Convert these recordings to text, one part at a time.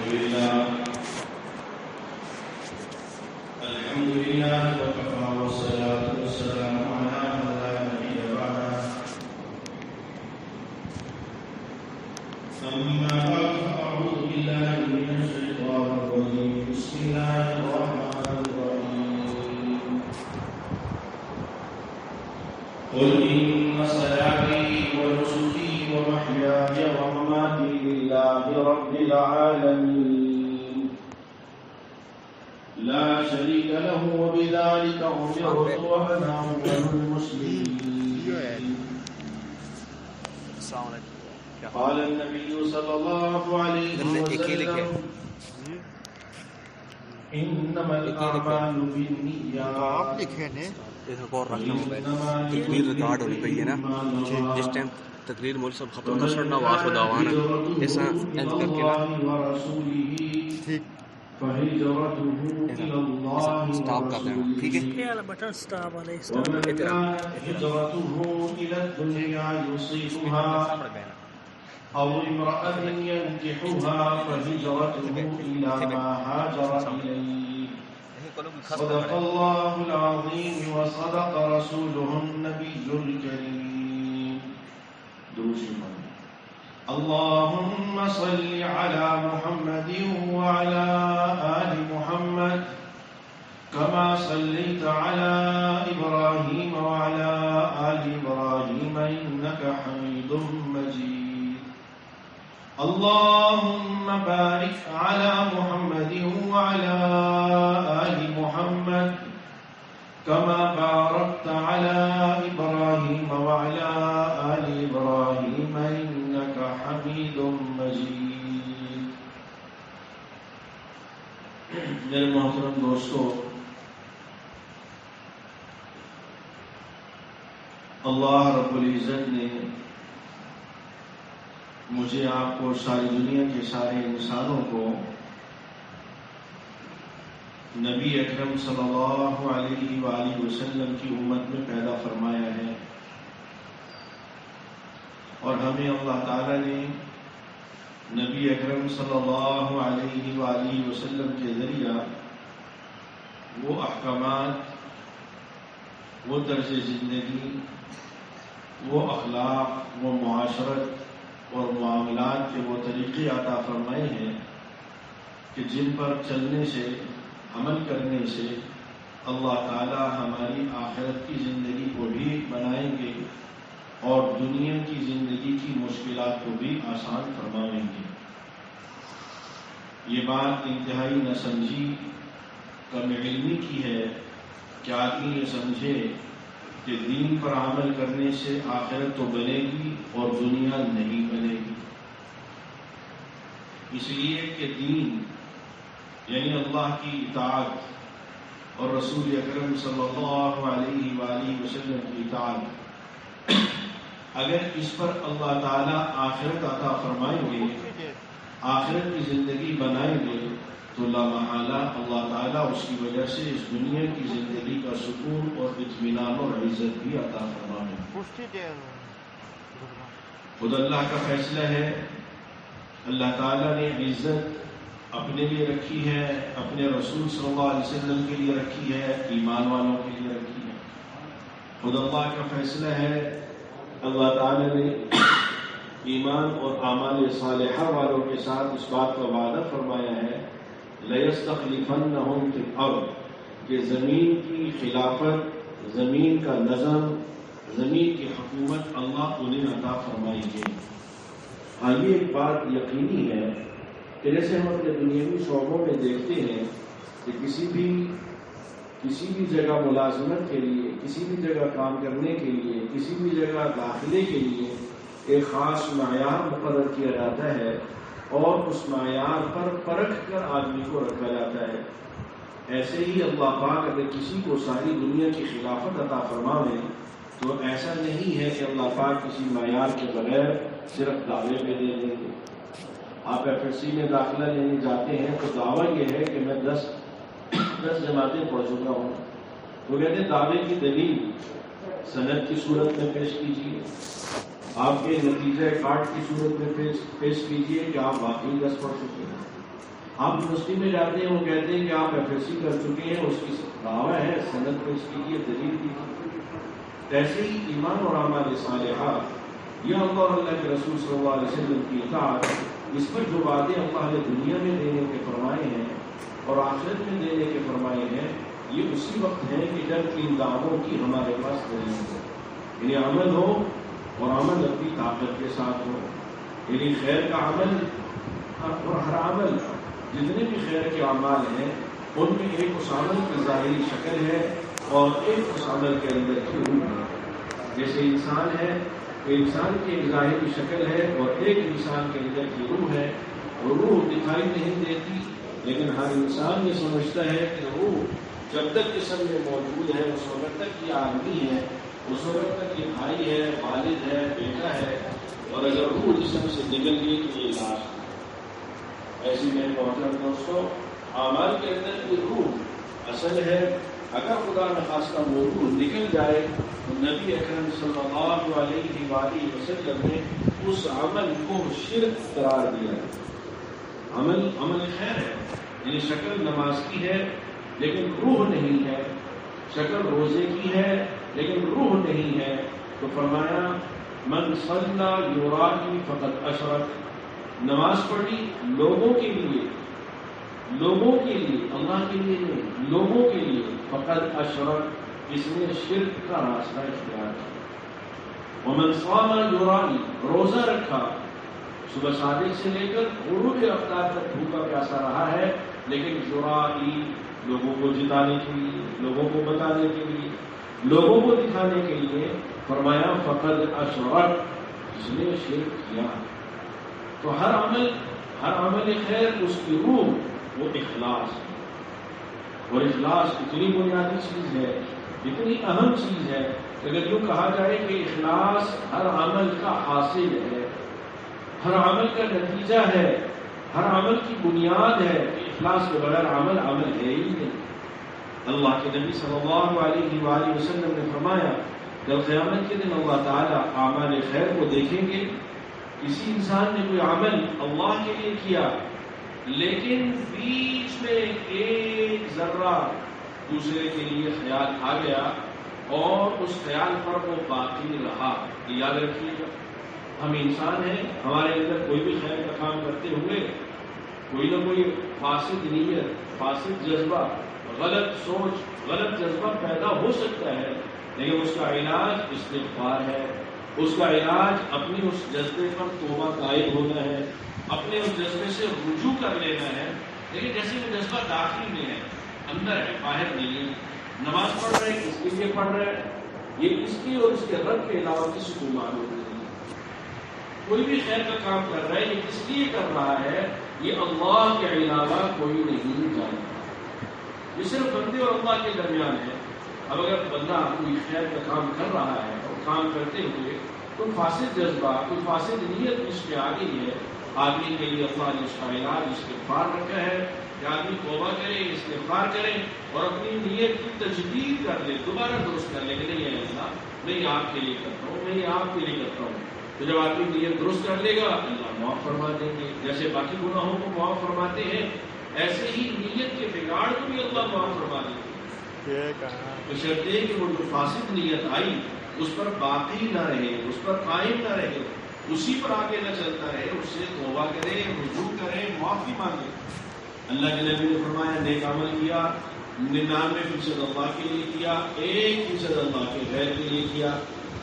لله وكفى والصلاة والسلام على من لا نبي بعده أما بعد فأعوذ بالله من الشيطان الرجيم بسم الله الرحمن الرحيم قل إن صلاتي ونسكي ومحياي ومماتي لله رب العالمين لا شريك له وبذلك أمرت وأنا أول المسلمين. قال النبي صلى الله عليه وسلم إنما الأعمال بالنيات. تقریر ریکارڈ ہونی پئی ہے نا جس ٹائم تقریر مول صاحب ختم کر چھڑنا واخر دعوانا ایسا اینڈ کر کے نا ٹھیک سٹاپ کر دینا ٹھیک ہے یہ والا بٹن سٹاپ والا سٹاپ أو امرأة ينكحها فهجرته إلى ما هاجر إليه. صدق الله العظيم وصدق رسوله النبي الكريم. اللهم صل على محمد وعلى آل محمد كما صليت على إبراهيم وعلى آل إبراهيم إنك حميد مجيد. اللهم بارك على محمد وعلى آل محمد كما باركت على إبراهيم وعلى آل إبراهيم إنك حميد مجيد. میرے محترم دوستو، اللہ رب العزت نے مجھے آپ کو ساری دنیا کے سارے انسانوں کو نبی اکرم صلی اللہ علیہ وآلہ وسلم کی امت میں پیدا فرمایا ہے، اور ہمیں اللہ تعالی نے نبی اکرم صلی اللہ علیہ وآلہ وسلم کے ذریعہ وہ احکامات، وہ طرز زندگی، وہ اخلاق، وہ معاشرت اور معاملات کے وہ طریقے عطا فرمائے ہیں کہ جن پر چلنے سے، عمل کرنے سے اللہ تعالی ہماری آخرت کی زندگی کو بھی بنائیں گے اور دنیا کی زندگی کی مشکلات کو بھی آسان فرمائیں گے. یہ بات انتہائی نہ سمجھی، کم علمی کی ہے کہ آدمی یہ سمجھے کہ دین پر عمل کرنے سے آخرت تو بنے گی اور دنیا نہیں بنے گی. اس لیے کہ دین یعنی اللہ کی اطاعت اور رسول اکرم صلی اللہ علیہ وآلہ وسلم کی اطاعت، اگر اس پر اللہ تعالیٰ آخرت عطا فرمائیں گے، آخرت کی زندگی بنائیں گے، تو لا محالہ اللہ تعالیٰ اس کی وجہ سے اس دنیا کی زندگی کا سکون اور اطمینان اور عزت بھی عطا فرمائیں گے. خود اللہ کا فیصلہ ہے. اللہ تعالیٰ نے عزت اپنے لیے رکھی ہے، اپنے رسول صلی اللہ علیہ وسلم کے لیے رکھی ہے، ایمان والوں کے لیے رکھی ہے. خود اللہ کا فیصلہ ہے. اللہ تعالیٰ نے ایمان اور اعمال صالحہ والوں کے ساتھ اس بات کا وعدہ فرمایا ہے لَيَسْتَخْلِفَنَّهُمْ فِي الْأَرْضِ، کہ زمین کی خلافت، زمین کا نظم، زمین کی حکومت اللہ انہیں عطا فرمائیں گے. ہاں یہ ایک بات یقینی ہے کہ جیسے ہم اپنے دنیاوی شعبوں میں دیکھتے ہیں کہ کسی بھی جگہ ملازمت کے لیے، کسی بھی جگہ کام کرنے کے لیے، کسی بھی جگہ داخلے کے لیے ایک خاص معیار مقرر کیا جاتا ہے اور اس معیار پر پرکھ کر آدمی کو رکھا جاتا ہے. ایسے ہی اللہ پاک اگر کسی کو ساری دنیا کی خلافت عطا فرمائے تو ایسا نہیں ہے کہ اللہ پاک کسی معیار کے بغیر صرف دعوے پہ دے دیں گے. آپ FSC میں داخلہ لینے جاتے ہیں تو دعویٰ یہ ہے کہ میں 10 جماعتیں پڑھ چکا ہوں. وہ کہتے ہیں دعوے کی دلیل سند کی صورت میں پیش کیجیے، آپ کے نتیجہ کارڈ کی صورت میں پیش کیجیے کہ آپ واقعی 10 پڑھ چکے ہیں. آپ یونیورسٹی میں جاتے ہیں، وہ کہتے ہیں کہ آپ FSc کر چکے ہیں، اس کی دعویٰ ہے سند کو اس کے لیے دلیل دی۔ ایسے ہی ایمان اور اعمال صالحہ، یہ اللہ اور اللہ کے رسول صلی اللہ علیہ وسلم کی اطاعت، اس پر جو وعدے اللہ نے دنیا میں دینے کے فرمائے ہیں اور آخرت میں دینے کے فرمائے ہیں، یہ اسی وقت ہے کہ جب ان دعووں کی ہمارے پاس دلیل ہو، یعنی عمل ہو اور عمل اپنی طاقت کے ساتھ ہو، یعنی خیر کا عمل اور ہر عمل، جتنے بھی خیر کے اعمال ہیں ان میں ایک اس عمل کی ظاہری شکل ہے اور ایک اس عمل کے اندر کی روح ہے۔ جیسے انسان ہے تو انسان کی ایک ظاہری شکل ہے اور ایک انسان کے اندر کی روح ہے، اور روح دکھائی نہیں دیتی، لیکن ہر انسان یہ سمجھتا ہے کہ روح جب تک جسم میں موجود ہے اس وقت تک یہ آدمی ہے، اس وقت تک یہ بھائی ہے، والد ہے، بیٹا ہے، اور اگر روح جسم سے نکل گئی تو یہ لاش ہے۔ ایسی میرے محترم دوستوں، اعمال کے اندر کی روح اصل ہے۔ اگر خدا نخواستہ وہ روح نکل جائے تو نبی اکرم صلی اللہ علیہ وآلہ وسلم نے اس عمل کو شرک قرار دیا۔ عمل خیر ہے، یعنی شکل نماز کی ہے لیکن روح نہیں ہے، شکل روزے کی ہے لیکن روح نہیں ہے، تو فرمایا من صلی یرائی فقد اشرک، نماز پڑھی لوگوں کے لیے، اللہ کے لیے نہیں، لوگوں کے لیے، فقد اشرک، اس نے شرک کا راستہ اختیار کیا۔ ومن صام یرائی، روزہ رکھا، صبح صادق سے لے کر غروب افطار تک بھوکا پیاسا رہا ہے، لیکن یرائی، لوگوں کو جتانے کے لیے، لوگوں کو بتانے کے لیے، لوگوں کو دکھانے کے لیے، فرمایا فقد اشرک، اس نے شرک کیا۔ تو ہر عمل خیر، اس کی روح وہ اخلاص ہے، اور اخلاص اتنی بنیادی چیز ہے، اتنی اہم چیز ہے کہ اگر یوں کہا جائے کہ اخلاص ہر عمل کا حاصل ہے، ہر عمل کا نتیجہ ہے، ہر عمل کی بنیاد ہے، کہ اخلاص کے بغیر عمل ہے ہی نہیں۔ اللہ کے نبی صلی اللہ علیہ وآلہ وسلم نے فرمایا کہ قیامت کے دن اللہ تعالیٰ اعمال خیر کو دیکھیں گے، کسی انسان نے کوئی عمل اللہ کے لیے کیا لیکن بیچ میں ایک ذرہ دوسرے کے لیے خیال آ گیا اور اس خیال پر وہ باقی رہا۔ یاد رکھیے گا، ہم انسان ہیں، ہمارے اندر کوئی بھی خیر کا کام کرتے ہوئے کوئی نہ کوئی فاسد نیت، فاسد جذبہ، غلط سوچ، غلط جذبہ پیدا ہو سکتا ہے، لیکن اس کا علاج استغفار ہے، اس کا علاج اپنی اس جذبے پر توبہ قائم ہونا ہے، اپنے اس جذبے سے رجوع کر لینا ہے۔ لیکن جیسے وہ جذبہ داخل میں ہے، اندر ہے، باہر نہیں ہے، نماز پڑھ رہے کس کے لیے پڑھ رہے ہیں، یہ اس کی اور اس کے رب کے علاوہ کسی کو معلوم نہیں۔ کوئی بھی خیر کا کام کر رہا ہے، یہ کس لیے کر رہا ہے، یہ اللہ کے علاوہ کوئی نہیں جانتا، یہ صرف بندے اور اللہ کے درمیان ہے۔ اب اگر بندہ کوئی خیر کا کام کر رہا ہے اور کام کرتے ہوئے کوئی فاسد جذبہ، کوئی فاسد نیت اس میں آ گئی ہے، آدمی کے لیے اللہ نے اس کا علاج استغفار رکھا ہے کہ آدمی توبہ کرے، استغفار کرے اور اپنی نیت کی تجدید کر لے، دوبارہ درست کر لے کہ نہیں ہے اللہ، میں یہ آپ کے لیے کرتا ہوں، میں یہ آپ کے لیے کرتا ہوں۔ تو جب آدمی نیت درست کر لے گا اللہ معاف فرما دیں گے، جیسے باقی گناہوں کو معاف فرماتے ہیں ایسے ہی نیت کے بگاڑ کو بھی اللہ معاف فرما دیں گے۔ بشرطے کہ وہ جو فاسد نیت آئی اس پر باقی نہ رہے، اس پر قائم نہ رہے، اسی پر آگے نہ چلتا رہے، اس سے توبہ کرے، رجوع کرے، معافی مانگے۔ اللہ کے نبی نے فرمایا نیک عمل کیا 99% اللہ کے لیے کیا، 1% اللہ کے غیر کے لیے کیا۔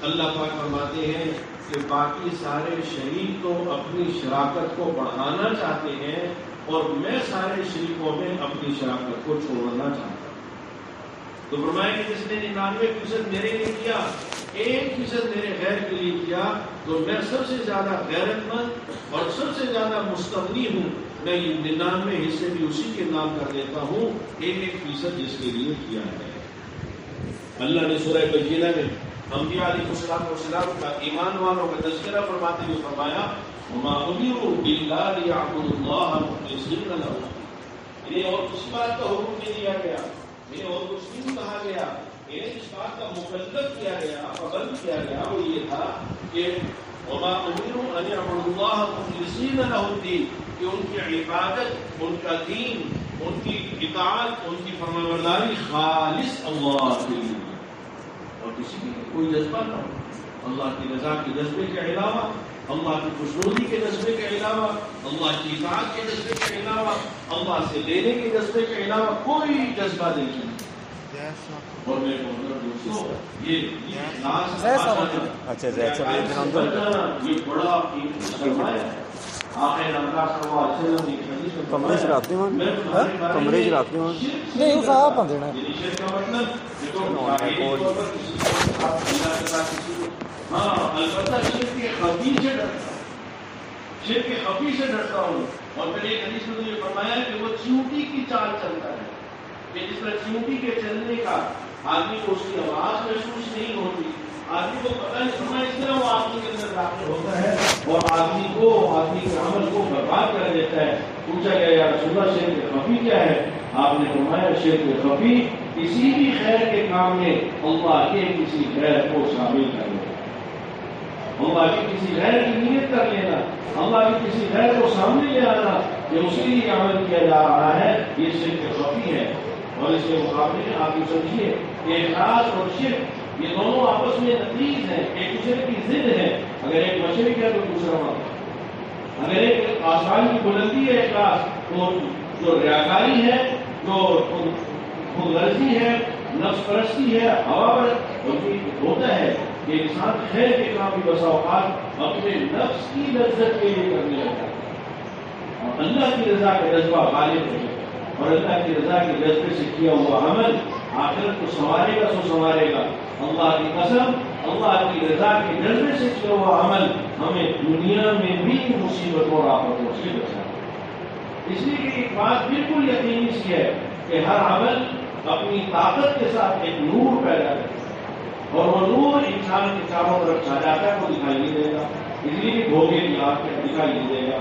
اللہ پاک فرماتے ہیں کہ باقی سارے شریک تو اپنی شراکت کو بڑھانا چاہتے ہیں اور میں سارے شریکوں میں اپنی شراکت کو چھوڑنا چاہتا ہوں۔ تو فرمایا کہ جس نے 99% میرے لیے کیا، 1% میرے غیر کے لیے کیا، تو میں سب سے زیادہ غیرت مند اور سب سے زیادہ مستغنی ہوں، میں یہ 99 حصے بھی اسی کے نام کر دیتا ہوں، 1% جس کے لیے کیا ہے۔ اللہ نے سورہ بینہ میں انبیاء علیہ السلام کا ایمان والوں کا تذکرہ فرماتے ہوئے فرمایا وما امروا الا ليعبدوا الله مخلصين له، انہیں اور کسی بات کا حکم نہیں دیا گیا، انہیں اور کچھ نہیں کہا گیا، انہیں اس بات کا مکلف کیا گیا، پابند کیا گیا، وہ یہ تھا کہ وما امروا ان يعبدوا الله مخلصين له الدين کہ ان کی عبادت، ان کا دین، ان کی اطاعت، ان کی فرمانبرداری خالص اللہ کے لیے، اور کسی کی کوئی جذبہ نہ ہو، اللہ کی رضا کے جذبے کے علاوہ، اللہ کی خوشنودی کے جذبے کے علاوہ، اللہ کی اطاعت کے جذبے کے علاوہ، اللہ سے لینے کے جذبے کے علاوہ کوئی جذبہ نہیں۔ اور میرے دوستوں، یہ اخلاص یہ بڑا کمرے چ رات کمرے چ رات نہیں صاحب دینا ہاں البتہ شرک خفی سے ڈرتا ہوں۔ اور پھر ایک حدیث میں یہ فرمایا کہ وہ چیونٹی کی چال چلتا ہے، کہ جس طرح چیونٹی کے چلنے کا آدمی کو اس کی آواز محسوس نہیں ہوتی، آدمی کو پتہ نہیں سنا، اس طرح وہ آدمی کے اندر داخل ہوتا ہے اور آدمی کے عمل کو برباد کر دیتا ہے۔ پوچھا گیا یا رسول اللہ شرک خفی کیا ہے؟ آپ نے فرمایا شرک خفی کسی بھی خیر کے کام میں اللہ کے کسی غیر کو شامل کر لینا، اللہ کی کسی غیر کی نیت کر لینا، اللہ کی کسی غیر کو سامنے لے آنا کہ اس کے لیے عمل کیا جا رہا ہے، یہ شرک خفی ہے۔ اور اس کے مقابلے میں آپ یہ سمجھیے کہ اخلاص اور شرک یہ دونوں آپس میں نقیض ہیں، ایک دوسرے کی ضد ہے۔ اگر ایک مشرق ہے تو دوسرا مت، اگر ایک آسمان کی بلندی ہے اخلاص، تو جو ریاکاری ہے، جو خود غرضی ہے، نفس پرستی ہے، ہوا پر ہوتا ہے کہ انسان خیر کے کام بھی بسا اوقات اپنے نفس کی لذت کے لیے کرنے لگتا ہے، اور اللہ کی رضا کا جذبہ غالب ہو جائے، اور اللہ کی رضا کے جذبے سے کیا ہوا عمل آخرت کو سنوارے گا سو سنوارے گا۔ اللہ کی قسم، اللہ کی رضا کے جذبے سے کیا ہوا عمل ہمیں دنیا میں بھی مصیبتوں اور آفتوں سے بچائے۔ اس لیے کہ ایک بات بالکل یقینی سی ہے کہ ہر عمل اپنی طاقت کے ساتھ ایک نور پیدا کرے، اور وہ نور انسان کے چاروں طرف چھا جاتا ہے، وہ دکھائی نہیں دے گا۔ اس لیے کہ دھوکے کی آنکھ دکھائی نہیں دے گا،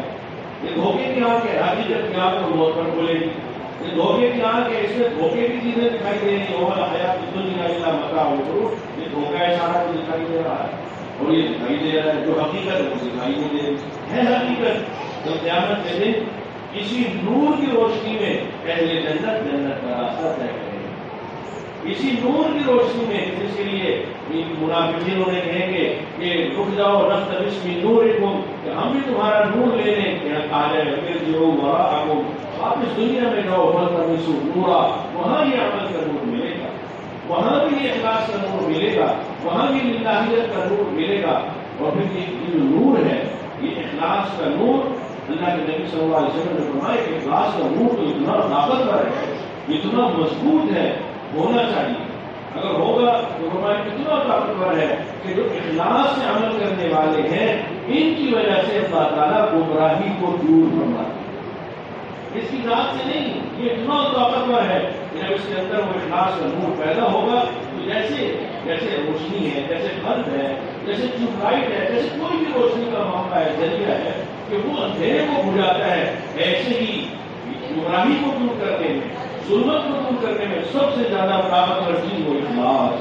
یہ دھوکے کی آنکھ ہے، حقیقت کی آنکھ کو موت پر کھولے گی۔ یہ دھوکے کی آنکھ ہے، اس میں دھوکے کی چیزیں دکھائی دے رہی ہیں، حیات الدنیا الا متاع الغرور، یہ دھوکہ ہے سارا کچھ دکھائی دے رہا ہے، اور یہ دکھائی دے رہا ہے جو حقیقت ہے وہ دکھائی نہیں دے رہی ہے۔ حقیقت تو قیامت کے دن اسی نور کی روشنی میں اہل جنت جنت کا راستہ طے کریں گے، اسی نور کی روشنی میں، جس کے لیے منافقین انہیں کہیں گے کہ رک جاؤ نقتبس من نورکم، کہ ہم بھی تمہارا نور لے لیں، کہ آ جائے ارجعوا وراءکم، آپ اس دنیا میں جاؤ فالتمسوا نورا، وہاں یہ عمل کا نور ملے گا، وہاں بھی یہ اخلاص کا نور ملے گا، وہاں بھی للہیت کا نور ملے گا۔ اور پھر یہ جو نور ہے، یہ اخلاص کا نور، اللہ کے نبی صلی اللہ علیہ وسلم نے فرمایا کہ اخلاص کا نور تو اتنا طاقتور ہے، اتنا مضبوط ہے، ہونا چاہیے، اگر ہوگا تو فرمایا اتنا طاقتور ہے کہ جو اخلاص سے عمل کرنے والے ہیں ان کی وجہ سے اللہ تعالیٰ گمراہی کو دور فرماتے ہیں، اس کی ذات سے نہیں، یہ اتنا طاقتور ہے کہ جب اس کے اندر وہ اخلاص کا نور پیدا ہوگا تو جیسے روشنی ہے، جیسے بلب ہے، جیسے ٹیوب لائٹ ہے، جیسے کوئی بھی روشنی کا موقع ہے، ذریعہ ہے کہ وہ اندھیرے کو بجھاتا ہے، ایسے ہی گمراہی کو دور کرنے میں، ظلمت کو دور کرنے میں سب سے زیادہ طاقتور چیز وہ اخلاص۔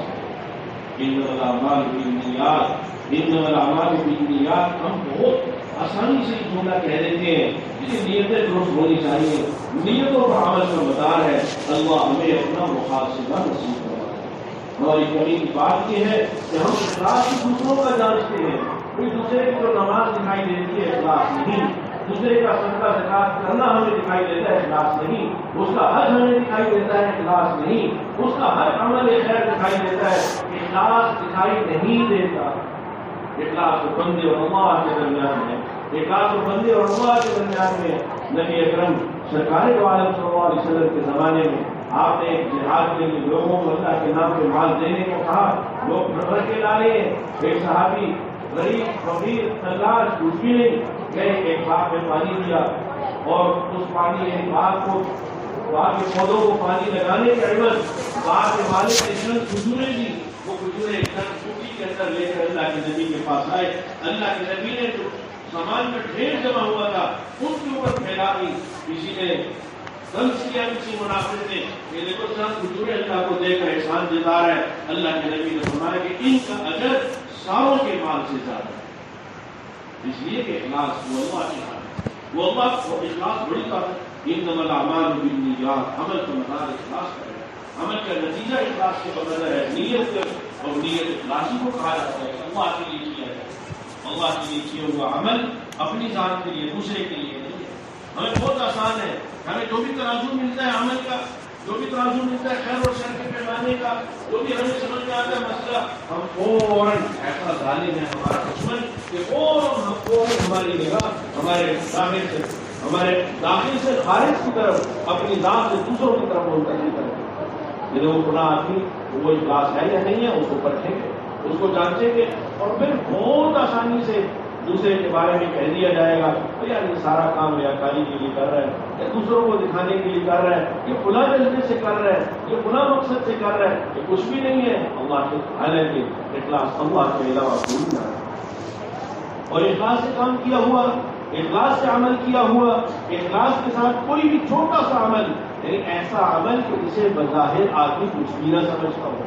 انما الاعمال بالنیات، انما الاعمال بالنیات، ہم بہت آسانی سے جملہ کہہ دیتے ہیں، کہ نیتیں درست ہونی چاہیے، نیتوں پر عمل کا مدار ہے، اللہ ہمیں اپنا محاسبہ نصیب کرائے۔ اور ایک بڑی بات یہ ہے کہ ہم اخلاص دوسروں کا جانتے ہیں، کوئی دوسرے کی جو نماز دکھائی دیتی ہے اخلاص نہیں، دوسرے کا صدقہ زکات کرنا ہمیں دکھائی دیتا ہے اخلاص نہیں، اس کا حج ہمیں دکھائی دیتا ہے اخلاص نہیں، اس کا ہر عمل خیر دکھائی دیتا ہے اخلاص دکھائی نہیں دیتا۔ اخلاص و بندے اور اللہ کے درمیان ہے، اخلاص و بندے اور اللہ کے درمیان میں۔ نبی اکرم سرکار دو عالم صلی اللہ علیہ وسلم کے زمانے میں آپ نے ایک جہاد کے لیے لوگوں کو اللہ کے نام پہ مال دینے کو کہا، لوگ بھر کے لا رہے ہیں، ایک صحابی غریب فقیر تلاش کچھ بھی نہیں گئے، ایک باغ میں پانی دیا، اور اس پانی باغ کے پودوں کو پانی لگانے کے عوض باغ کے مالک نے چند کھجوریں دی، وہ کھجوریں ٹوٹی کے اندر لے کر اللہ کے نبی کے پاس آئے، اللہ کے نبی نے جو سامان میں ڈھیر جمع ہوا تھا ان کے اوپر پھیلا دی، کسی نے طنز کیا، کسی منافق نے کہ دیکھو چند کھجوریں اللہ کو دے کر احسان جتا رہا ہے، اللہ کے نبی نے فرمایا کہ ان کا اجر ساروں کے مال سے زیادہ ہے، اس لیے کہ اخلاص وہ اللہ کے ہاتھ ہے، وہ اللہ کو اخلاص بڑی طاقت، انما الاعمال بالنیات، عمل کا مدار اخلاص پر ہے، عمل کا نتیجہ اخلاص کے بغیر ہے، نیت اور نیت اخلاصی کو کہا جاتا ہے، اللہ کے لیے کیا ہے، اللہ کے لیے کیا ہوا عمل اپنی ذات کے لیے، دوسرے کے لیے نہیں ہے۔ ہمیں بہت آسان ہے، ہمیں جو بھی ترازو ملتا ہے عمل کا، جو بھی ترازو ملتا ہے خیر اور شر کے پیمانے کا، جو بھی ہمیں سمجھ میں آتا ہے مسئلہ، ہم فوراً ایسا ظالم ہے ہمارا دشمن کہ فوراً ہماری نگاہ ہمارے داخل سے خارج کی طرف، اپنی ذات سے دوسروں کی طرف منتقل کریں۔ جب وہ گناہ آدمی وہ اخلاص ہے یا نہیں ہے اس کو پرکھیں گے، اس کو جانچیں گے، اور پھر بہت آسانی سے دوسرے کے بارے میں کہہ دیا جائے گا تو یار یہ سارا کام ریاکاری کے لیے کر رہا ہے، یا دوسروں کو دکھانے کے لیے کر رہا ہے، یہ فلاں وجہ سے کر رہا ہے، یہ فلاں مقصد سے کر رہا ہے، یہ کچھ بھی نہیں ہے اللہ کے حالانکہ اخلاص اللہ کے علاوہ کوئی نہ ہے۔ اور اخلاص سے کام کیا ہوا، اخلاص سے عمل کیا ہوا، اخلاص کے ساتھ کوئی بھی چھوٹا سا عمل، یعنی ایسا عمل کہ جسے بظاہر آدمی کچھ بھی نہ سمجھتا ہو،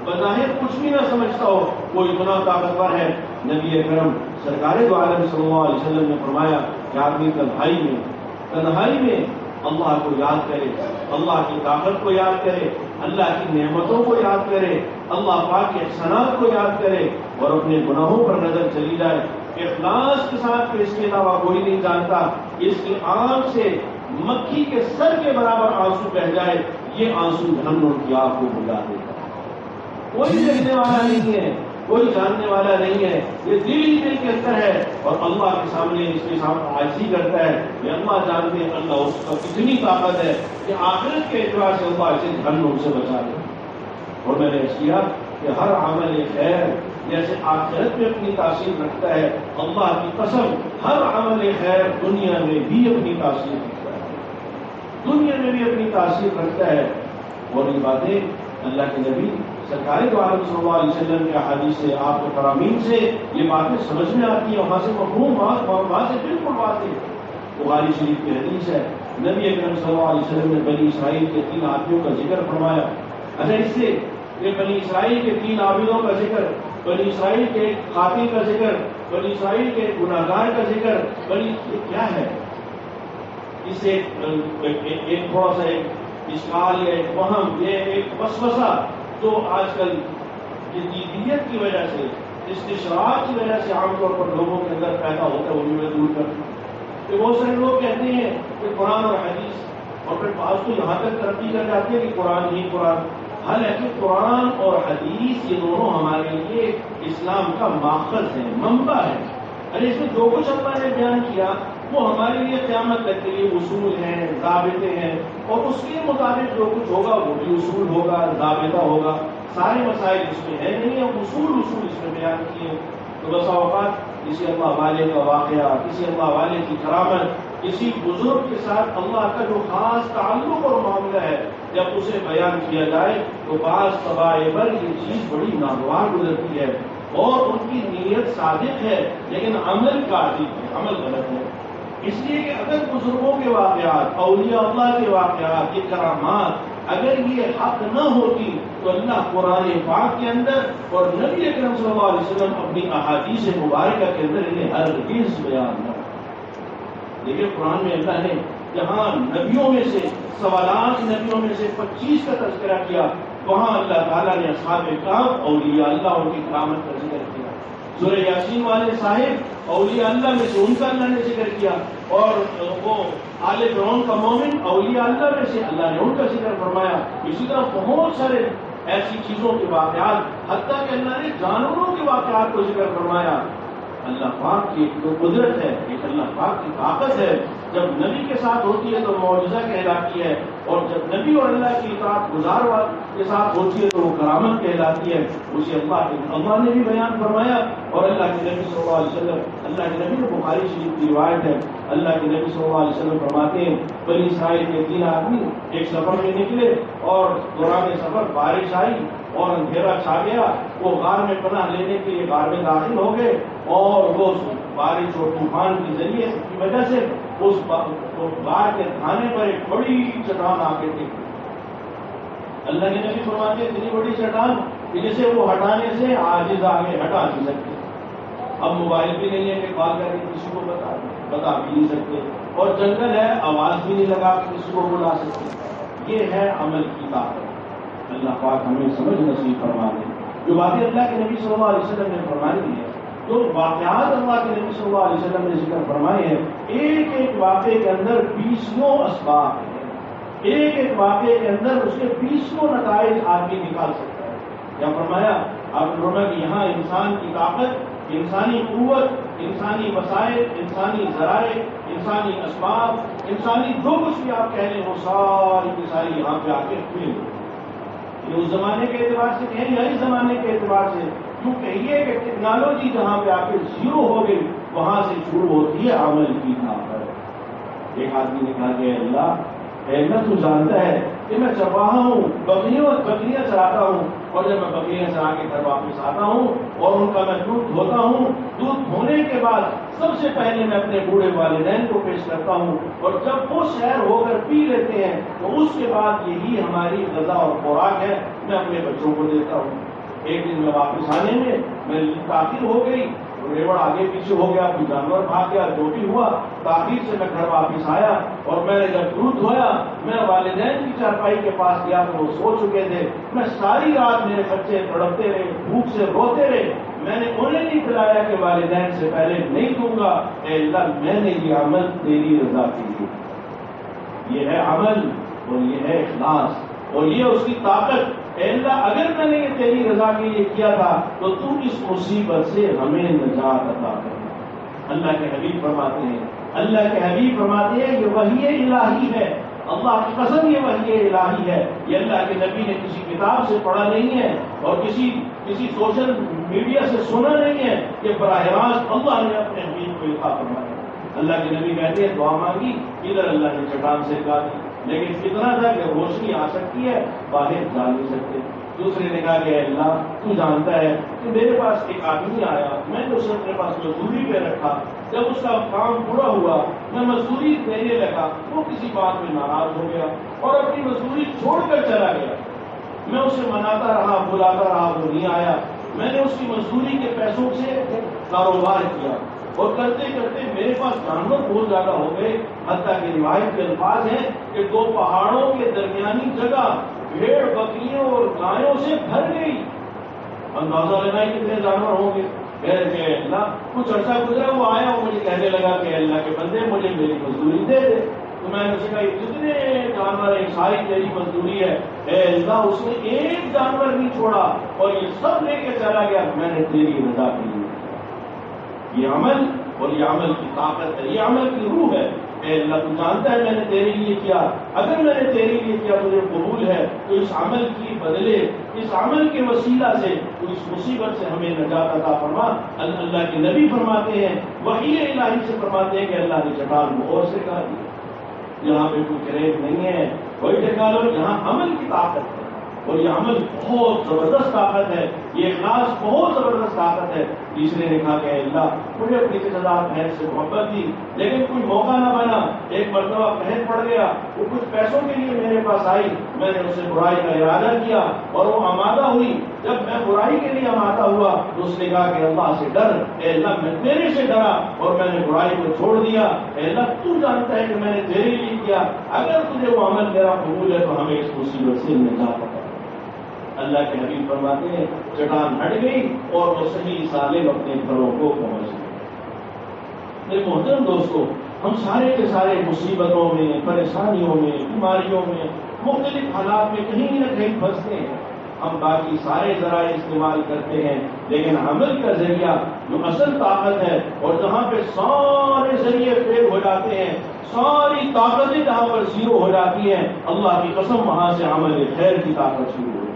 بظاہر کچھ بھی نہ سمجھتا ہو، وہ اتنا طاقتور ہے۔ نبی اکرم سرکار دو عالم صلی اللہ علیہ وسلم نے فرمایا کہ آدمی تنہائی میں اللہ کو یاد کرے، اللہ کی طاقت کو یاد کرے، اللہ کی نعمتوں کو یاد کرے، اللہ پاک کے احسانات کو یاد کرے، اور اپنے گناہوں پر نظر چلی جائے اخلاص کے ساتھ کہ اس کے علاوہ کوئی نہیں جانتا، اس کی آنکھ سے مکھی کے سر کے برابر آنسو بہ جائے، یہ آنسو جہنم کی آگ کو بجھا دیتا ہے۔ کوئی دیکھنے والا نہیں ہے، کوئی جاننے والا نہیں ہے، یہ دل ہی دل کے اندر ہے، اور اللہ کے سامنے اس کے ساتھ عاجزی کرتا ہے کہ اللہ جانتے ہیں اللہ اس کا کتنی طاقت ہے کہ آخرت کے اعتبار سے اللہ اسے جہنم سے بچا دے۔ اور میں نے اس کیا کہ ہر عمل خیر جیسے آخرت میں اپنی تاثیر رکھتا ہے، اللہ کی قسم ہر عمل خیر دنیا میں بھی اپنی تاثیر رکھتا ہے، دنیا میں بھی اپنی تاثیر رکھتا ہے۔ اور یہ باتیں اللہ کے نبی سرکار دو عالم صلی اللہ علیہ وسلم کے حدیث سے، آپ کے فرامین سے یہ باتیں سمجھ میں آتی ہیں، وہاں سے مفہوم وہاں سے بالکل باتیں۔ بخاری شریف کی حدیث ہے، نبی اکرم صلی اللہ علیہ وسلم نے بنی اسرائیل کے 3 آدمیوں کا ذکر فرمایا۔ اچھا، اس سے یہ بنی اسرائیل کے 3 عابدوں کا ذکر، بنی اسرائیل کے قاتل کا ذکر، بنی اسرائیل کے گناہگار کا ذکر، یہ کیا ہے؟ اس سے ایک تھوڑا سا ایک اشکال یا ایک وہم، یہ ایک وسوسہ جو آج کل جدیدیت کی وجہ سے، استشراق کی وجہ سے عام طور پر لوگوں کے اندر پیدا ہوتا ہے، وہ بھی میں دور کر دوں کہ بہت سارے لوگ کہتے ہیں کہ قرآن اور حدیث، اور پھر بعض تو یہاں تک ترقی کر جاتی ہے کہ قرآن ہی قرآن، حالانکہ قرآن اور حدیث یہ دونوں ہمارے لیے اسلام کا ماخذ ہے، منبع ہے۔ ارے اس میں جو کچھ اللہ نے بیان کیا وہ ہمارے لیے قیامت تک کے لیے اصول ہیں، ضابطے ہیں، اور اس کے مطابق جو کچھ ہوگا وہ بھی اصول ہوگا، ضابطہ ہوگا۔ سارے مسائل اس میں ہے نہیں ہیں، اصول اس میں بیان کیے۔ تو بسا اوقات کسی اللہ والے کا واقعہ، کسی اللہ والے کی کرامت، کسی بزرگ کے ساتھ اللہ کا جو خاص تعلق اور معاملہ ہے، جب اسے بیان کیا جائے تو بعض طبائع پر یہ چیز بڑی ناگوار گزرتی ہے، اور ان کی نیت صادق ہے لیکن عمل کاذب ہے، عمل غلط ہے۔ اس لیے کہ اگر بزرگوں کے واقعات، اولیاء اللہ کے واقعات، یہ کرامات اگر یہ حق نہ ہوتی تو اللہ قرآن پاک کے اندر اور نبی اکرم صلی اللہ علیہ وسلم اپنی احادیث مبارکہ کے اندر انہیں ہرگز بیان نہ۔ دیکھیے قرآن میں اللہ نے جہاں نبیوں میں سے 1.25 نبیوں میں سے 25 کا تذکرہ کیا، وہاں اللہ تعالیٰ نے اصحاب کہف، اولیاء اللہ ان کی کرامت کا ذکر کیا۔ سورہ یاسین والے صاحب اولیاء اللہ میں سے ان کا اللہ نے ذکر کیا، اور وہ آل فرعون کا مومن اولیاء اللہ میں سے اللہ نے ان کا ذکر فرمایا۔ اسی طرح بہت سارے ایسی چیزوں کے واقعات، حتیٰ کہ اللہ نے جانوروں کے واقعات کو ذکر فرمایا۔ اللہ پاک کی ایک قدرت ہے، ایک اللہ پاک کی طاقت ہے، جب نبی کے ساتھ ہوتی ہے تو معجزہ کہلاتی ہے، اور جب نبی اور اللہ کی اطاعت گزار کے ساتھ ہوتی ہے تو وہ کرامت کہلاتی ہے۔ اسے اللہ نے بھی بیان فرمایا، اور اللہ کے نبی صلی اللہ علیہ وسلم، اللہ کے نبی بخاری شریف کی روایت ہے، اللہ کے نبی صلی اللہ علیہ وسلم فرماتے ہیں بنی اسرائیل کے 3 آدمی ایک سفر میں نکلے، اور دوران سفر بارش آئی اور اندھیرا چھا گیا، وہ غار میں پناہ لینے کے لیے غار میں داخل ہو گئے، اور وہ بارش اور طوفان کے ذریعے کی وجہ سے اس غار کے کھانے پر ایک بڑی چٹان آ کے ٹک۔ اللہ کے نبی فرماتے ہیں اتنی بڑی چٹان کہ جسے وہ ہٹانے سے عاجز آگے ہٹا نہیں سکتے، اب موبائل بھی نہیں ہے کہ کال کر کے کسی کو بتا بھی نہیں سکتے، اور جنگل ہے آواز بھی نہیں لگا کہ کسی کو بلا سکتے۔ یہ ہے عمل کی طاقت۔ اللہ پاک ہمیں سمجھ نصیب فرما دے۔ جو باتیں اللہ کے نبی صلی اللہ علیہ وسلم نے فرمائی ہے، جو واقعات اللہ کے نبی صلی اللہ علیہ وسلم نے ذکر فرمائے ہیں، ایک ایک واقعے کے اندر 20 اسباب ہیں، ایک ایک واقعے کے اندر اس کے 20 نتائج آدمی نکال سکتا ہے۔ کیا فرمایا؟ آپ نے فرمایا کہ یہاں انسان کی طاقت، انسانی قوت، انسانی وسائل، انسانی ذرائع، انسانی اسباب، انسانی جو کچھ بھی آپ کہہ لیں وہ ساری کی ساری یہاں پہ آ کے کھلے ہوئے۔ یہ اس زمانے کے اعتبار سے کہیں یا اس زمانے کے اعتبار سے کیوں کہیے کہ ٹیکنالوجی جہاں پہ آ کے زیرو ہو گئی وہاں سے شروع ہوتی ہے عمل کی طاقت۔ ایک آدمی نے کہا کہ اللہ تو جانتا ہے کہ میں چرواہا ہوں، بکریاں چراتا ہوں، اور جب میں بکریاں چرا کے گھر واپس آتا ہوں اور ان کا میں دودھ دھوتا ہوں، دودھ دھونے کے بعد سب سے پہلے میں اپنے بوڑھے والدین کو پیش کرتا ہوں، اور جب وہ سیر ہو کر پی لیتے ہیں تو اس کے بعد یہی ہماری غذا اور خوراک ہے، میں اپنے بچوں کو دیتا ہوں۔ ایک دن میں واپس آنے میں تاخیر ہو گئی، ریوڑ آگے پیچھے ہو گیا، کوئی جانور بھاگ گیا، جو بھی ہوا، تاخیر سے میں گھر واپس آیا، اور میں نے جب دودھ دھویا میں والدین کی چارپائی کے پاس گیا تو وہ سو چکے تھے۔ میں ساری رات میرے بچے تڑپتے رہے، بھوک سے روتے رہے، میں نے انہیں نہیں کھلایا کہ والدین سے پہلے نہیں دوں گا۔ اے اللہ، میں نے یہ عمل تیری رضا کے لیے، یہ ہے عمل اور یہ ہے اخلاص اور یہ اس کی طاقت۔ اے اللہ، اگر میں نے یہ تیری رضا کے لیے کیا تھا تو تو اس مصیبت سے ہمیں نجات عطا کر۔ اللہ کے حبیب فرماتے ہیں، اللہ کے حبیب فرماتے ہیں یہ وحی الہی ہے، اللہ کی قسم یہ وحی الہی ہے، یہ اللہ کے نبی نے کسی کتاب سے پڑھا نہیں ہے اور کسی سوشل میڈیا سے سنا نہیں ہے، کہ براہ راست اللہ نے اپنے حبیب کو القا فرمایا۔ اللہ کے نبی کہتے ہیں دعا مانگی، ادھر اللہ نے چٹان سے کہا دی، لیکن اتنا تھا کہ روشنی آ سکتی ہے، باہر جا نہیں سکتے۔ دوسرے نے کہا کہ اللہ تو جانتا ہے کہ میرے پاس ایک آدمی آیا، میں نے اسے اپنے پاس مزدوری پہ رکھا، جب اس کا کام پورا ہوا میں مزدوری دینے لگا، وہ کسی بات میں ناراض ہو گیا اور اپنی مزدوری چھوڑ کر چلا گیا۔ میں اسے مناتا رہا، بلاتا رہا، وہ نہیں آیا۔ میں نے اس کی مزدوری کے پیسوں سے کاروبار کیا، اور کرتے کرتے میرے پاس جانور بہت زیادہ ہو گئے، حتیٰ کہ روایت کے الفاظ ہیں کہ 2 پہاڑوں کے درمیانی جگہ بھیڑ بکریوں اور گایوں سے بھر گئی۔ اندازہ لگائیں کتنے جانور ہوں گے۔ اللہ کچھ عرصہ گزرا، وہ آیا اور مجھے کہنے لگا کہ اللہ کے بندے مجھے میری مزدوری دے دے۔ تو میں نے اسے کہا جتنے جانور ہیں ساری تیری مزدوری ہے۔ اے اللہ، اس نے ایک جانور نہیں چھوڑا اور یہ سب لے کے چلا گیا، میں نے تیری رضا کے لیے۔ یہ عمل اور یہ عمل کی طاقت ہے، یہ عمل کی روح ہے۔ اے اللہ تو جانتا ہے میں نے تیرے لیے کیا، اگر میں نے تیرے لیے کیا تجھے قبول ہے تو اس عمل کی بدلے، اس عمل کے وسیلہ سے تو اس مصیبت سے ہمیں نجات عطا فرما۔ اللہ کے نبی فرماتے ہیں، وحی الہی سے فرماتے ہیں کہ اللہ نے چٹان کو اور سے کہا دیا۔ یہاں پہ کوئی کریز نہیں ہے، کوئی ٹیکنالوجی، یہاں عمل کی طاقت ہے، اور یہ عمل بہت زبردست طاقت ہے، یہ اخلاص بہت زبردست طاقت ہے۔ تیسرے نے کہا کہ اللہ مجھے اپنی سزا بہن سے محبت دی، لیکن کوئی موقع نہ بنا، ایک مرتبہ بہن پڑ گیا، وہ کچھ پیسوں کے لیے میرے پاس آئی، میں نے اسے برائی کا ارادہ کیا اور وہ آمادہ ہوئی۔ جب میں برائی کے لیے آمادہ ہوا تو اس نے کہا کہ اللہ سے ڈر، اے اللہ میں تیرے سے ڈرا اور میں نے برائی کو چھوڑ دیا۔ اے اللہ تو جانتا ہے کہ میں نے تیرے لیے کیا، اگر تجھے وہ عمل میرا قبول ہے تو ہمیں اس مصیبت سے نجات عطا۔ اللہ کے حبیب فرماتے ہیں چٹان ہٹ گئی اور وہ صحیح سالم اپنے گھروں کو پہنچ گئے۔ میرے محترم دوستو، ہم سارے کے سارے مصیبتوں میں، پریشانیوں میں، بیماریوں میں، مختلف حالات میں کہیں نہ کہیں پھنستے ہیں۔ ہم باقی سارے ذرائع استعمال کرتے ہیں، لیکن عمل کا ذریعہ جو اصل طاقت ہے، اور جہاں پہ سارے ذریعے فیل ہو جاتے ہیں، ساری طاقتیں جہاں پر زیرو ہو جاتی ہیں، اللہ کی قسم وہاں سے عمل خیر کی طاقت شروع ہوتی ہے،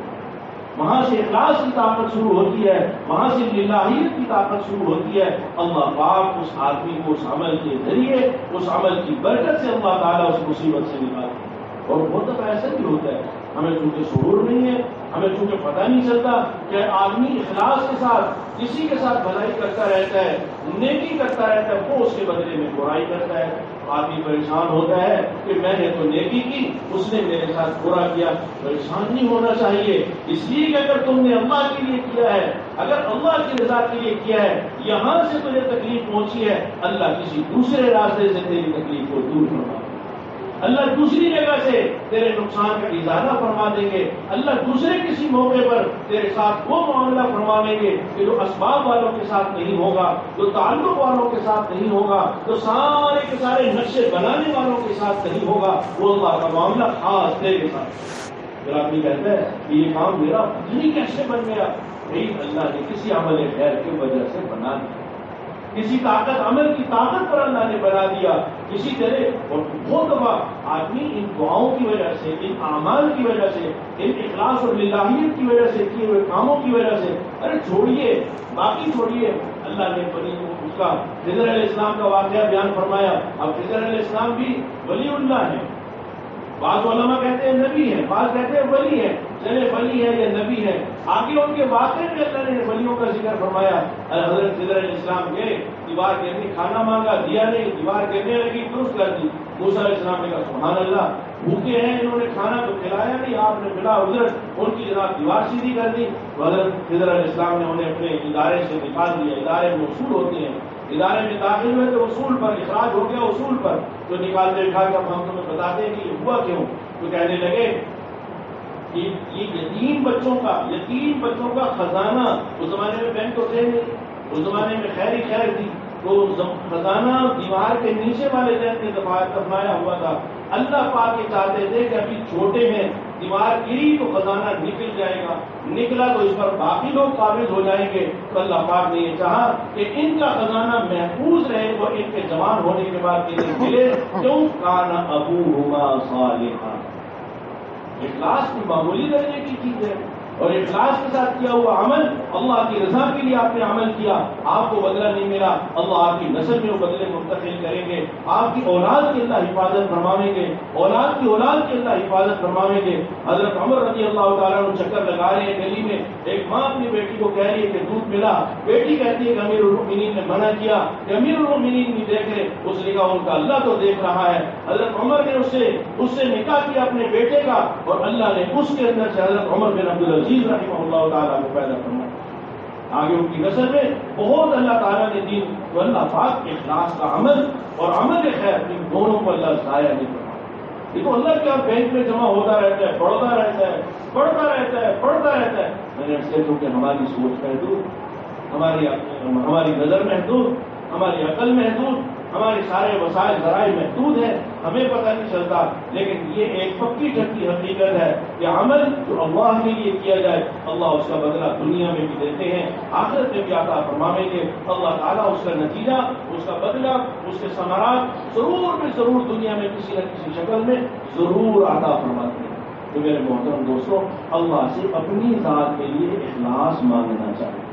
وہاں سے اخلاص کی طاقت شروع ہوتی ہے، وہاں سے للہیت کی طاقت شروع ہوتی ہے۔ اللہ پاک اس آدمی کو اس عمل کے ذریعے، اس عمل کی برکت سے اللہ تعالیٰ اس مصیبت سے نکالتے ہیں۔ اور بہت دفعہ ایسا بھی ہوتا ہے، ہمیں چونکہ شعور نہیں ہے، ہمیں چونکہ پتہ نہیں چلتا کہ آدمی اخلاص کے ساتھ کسی کے ساتھ بھلائی کرتا رہتا ہے، نیکی کرتا رہتا ہے وہ اس کے بدلے میں برائی کرتا ہے. آدمی پریشان ہوتا ہے کہ میں نے تو نیکی کی, اس نے میرے ساتھ برا کیا. پریشان نہیں ہونا چاہیے, اس لیے کہ اگر تم نے اللہ کے لیے کیا ہے, اگر اللہ کی رضا کے لیے کیا ہے, یہاں سے تجھے تکلیف پہنچی ہے, اللہ کسی دوسرے راستے سے تیری تکلیف کو دور کروا, اللہ دوسری جگہ سے تیرے نقصان کا ازالہ فرما دیں گے. اللہ دوسرے کسی موقع پر تیرے ساتھ وہ معاملہ فرمائیں گے کہ جو اسباب والوں کے ساتھ نہیں ہوگا, جو تعلق والوں کے ساتھ نہیں ہوگا, جو سارے کے سارے نقشے بنانے والوں کے ساتھ نہیں ہوگا, وہ اللہ کا معاملہ خاص تیرے ساتھ. پھر آدمی کہتا ہے کہ یہ کام میرا نہیں کیسے بن گیا؟ بھائی اللہ نے کسی عمل خیر کی وجہ سے بنا دیا, کسی طاقت عمل کی طاقت پر اللہ نے بنا دیا, کسی طرح. اور وہ دفعہ آدمی ان دعاؤں کی وجہ سے, ان اعمال کی وجہ سے, ان اخلاص اور للہیت کی وجہ سے کیے ہوئے کاموں کی وجہ سے, ارے چھوڑیے باقی چھوڑیے, اللہ نے بنی اس کا خضر علیہ السلام کا واقعہ بیان فرمایا. اب خضر علیہ السلام بھی ولی اللہ ہیں, بعض علماء کہتے ہیں نبی ہیں, بعض کہتے ہیں ولی ہیں. چلے ولی ہے یا نبی ہے, آگے ان کے واقعے میں اللہ نے ولیوں کا ذکر فرمایا. حضرت خضر علیہ السلام گئے, دیوار گرنے, کھانا مانگا دیا نہیں, دیوار گرنے لگی درست کر دی. موسیٰ علیہ السلام نے کہا سبحان اللہ, بھوکے ہیں, انہوں نے کھانا تو کھلایا نہیں, آپ نے بلا عذر ان کی جناب دیوار سیدھی کر دی. حضرت خضر علیہ السلام نے انہیں اپنے ادارے سے نکال دیا. ادارے میں اصول ہوتے ہیں, ادارے میں داخل ہوئے تو اصول پر, اخراج ہو گیا اصول پر, تو نکالتے اٹھا کے اب ہم تمہیں بتاتے ہیں کہ یہ ہوا کیوں. تو کہنے لگے یہ یتیم بچوں کا خزانہ, اس زمانے میں بینک تو تھے نہیں, اس زمانے میں خیر ہی خیر تھی, تو خزانہ دیوار کے نیچے والے جن نے دفنایا ہوا تھا. اللہ پاک یہ چاہتے تھے کہ ابھی چھوٹے ہیں, دیوار گری تو خزانہ نکل جائے گا, نکلا تو اس پر باقی لوگ قابض ہو جائیں گے. تو اللہ پاک نے یہ چاہا کہ ان کا خزانہ محفوظ رہے اور ان کے جوان ہونے کے بعد انہیں ملے. کیوں؟ کان ابوہما صالحا. اخلاص کی معمولی درجے کی چیز ہے, اور اخلاص کے ساتھ کیا ہوا عمل, اللہ کی رضا کے لیے آپ نے عمل کیا, آپ کو بدلہ نہیں ملا, اللہ آپ کی نسل میں وہ بدلے منتقل کریں گے, آپ کی اولاد کی اللہ حفاظت فرمائیں گے, اولاد کی اللہ حفاظت فرمائیں گے. حضرت عمر رضی اللہ تعالیٰ عنہ چکر لگا رہے ہیں گلی میں, ایک ماں اپنی بیٹی کو کہہ رہی ہے کہ دودھ ملا, بیٹی کہتی ہے کہ امیر المؤمنین نے منع کیا, کہ امیر المؤمنین نہیں دیکھ رہے. اس نے کہا ان کا اللہ تو دیکھ رہا ہے. حضرت عمر نے اس سے نکاح کیا اپنے بیٹے کا, اور اللہ نے اس کے اندر سے حضرت عمر بن عبدالعزیز رحمہ اللہ تعالیٰ کو پیدا کرنا. آگے ان کی نسل میں بہت اللہ تعالیٰ نے دین, تو اللہ پاک اخلاص کا عمل اور عمل خیر ان دونوں کو اللہ ضائع نہیں کرتا. دیکھو اللہ کیا بینک میں جمع ہوتا رہتا ہے, پڑھتا رہتا ہے. میں نے اس سے کہ ہماری سوچ محدود, ہماری نظر محدود, ہماری عقل محدود, ہمارے سارے وسائل ذرائع محدود ہیں, ہمیں پتہ نہیں چلتا. لیکن یہ ایک پکی ٹھکی حقیقت ہے کہ عمل جو اللہ کے لیے کیا جائے, اللہ اس کا بدلہ دنیا میں بھی دیتے ہیں, آخرت میں بھی عطا فرمائیں گے. اللہ تعالیٰ اس کا نتیجہ, اس کا بدلہ, اس کے ثمرات ضرور دنیا میں کسی نہ کسی شکل میں ضرور عطا فرماتے ہیں. تو میرے محترم دوستوں, اللہ سے اپنی ذات کے لیے اخلاص مانگنا چاہیے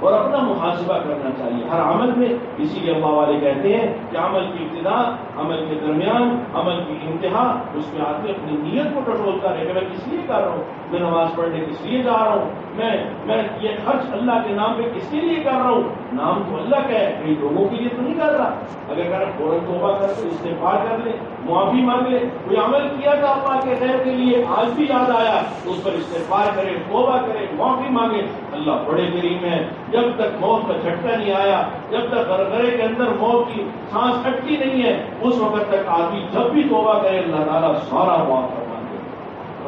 اور اپنا محاسبہ کرنا چاہیے ہر عمل میں. اسی لیے اللہ والے کہتے ہیں کہ عمل کی ابتدا, عمل کے درمیان, عمل کی انتہا, اس میں آدمی اپنی نیت کو کنٹرول کرے کہ میں کس لیے کر رہا ہوں, میں نماز پڑھنے کس لیے جا رہا ہوں, میں یہ خرچ اللہ کے نام پہ کس کے لیے کر رہا ہوں. نام تو اللہ کا ہے, کئی لوگوں کے لیے تو نہیں کر رہا. اگر کہنا فوراً توبہ کر لے, استغفار کر لے, معافی مانگ لے. کوئی عمل کیا تھا اللہ کے خیر کے لیے, آج بھی یاد آیا تو اس پر استغفار کرے, توبہ کرے, معافی مانگے. اللہ بڑے کریم ہے. جب تک موت کا جھٹکا نہیں آیا, جب تک غرغرے کے اندر موت کی سانس اٹکی نہیں ہے, اس وقت تک آدمی جب بھی توبہ کرے اللہ تعالیٰ سارا معاف فرما دے.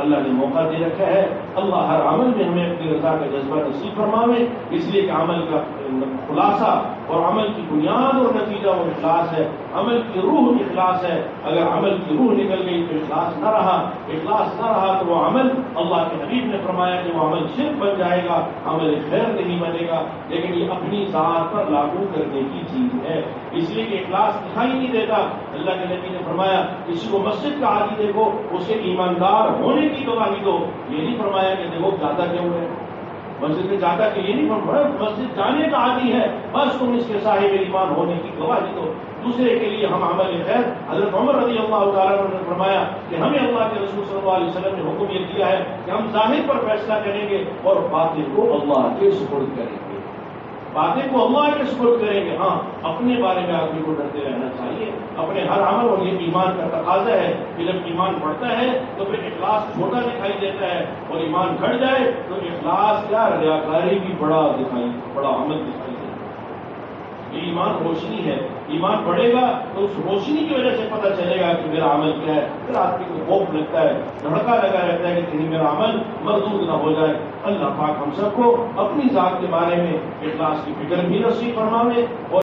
اللہ نے موقع دے رکھا ہے. اللہ ہر عمل میں ہمیں اپنی رضا کا جذبہ نصیب فرماوے, اس لیے کہ عمل کا خلاصہ اور عمل کی بنیاد اور نتیجہ وہ اخلاص ہے, عمل کی روح اخلاص ہے. اگر عمل کی روح نکل گئی تو اخلاص نہ رہا تو وہ عمل, اللہ کے حبیب نے فرمایا کہ وہ عمل شرک بن جائے گا, عمل خیر نہیں بنے گا. لیکن یہ اپنی ذات پر لاگو کرنے کی چیز ہے, اس لیے کہ اخلاص دکھائی نہیں دیتا. اللہ کے نبی نے فرمایا کسی کو مسجد کا عادی دیکھو, اس کے ایماندار ہونے کی گواہی دو. یہ نہیں فرمایا کہ دیکھو جاتا کیوں ہے مسجد میں, جاتا کہ یہ نہیں فرمایا مسجد جانے کا عادی ہے, بس تم اس کے صاحب ایمان ہونے کی گواہی دو. دوسرے کے لیے ہم عمل خیر. حضرت عمر رضی اللہ تعالیٰ عنہ نے فرمایا کہ ہمیں اللہ کے رسول صلی اللہ علیہ وسلم نے حکم یہ دیا ہے کہ ہم ظاہر پر فیصلہ کریں گے اور باطن کو اللہ کے سپرد کریں گے. باتیں کو اللہ کے سپرد کریں گے. ہاں اپنے بارے میں آدمی کو ڈرتے رہنا چاہیے اپنے ہر عمل. اور یہ ایمان کا تقاضا ہے کہ جب ایمان بڑھتا ہے تو پھر اخلاص چھوٹا دکھائی دیتا ہے, اور ایمان گھٹ جائے تو اخلاص کیا ریاکاری بھی بڑا عمل دکھائی دیتا ہے. یہ ایمان روشنی ہے. ایمان بڑھے گا تو اس روشنی کی وجہ سے پتہ چلے گا کہ میرا عمل کیا ہے. پھر آدمی کو خوف لگتا ہے, دھڑکا لگا رہتا ہے کہ کہیں میرا عمل مردود نہ ہو جائے. اللہ پاک ہم سب کو اپنی ذات کے بارے میں اخلاص کی فکر بھی نصیب فرماوے اور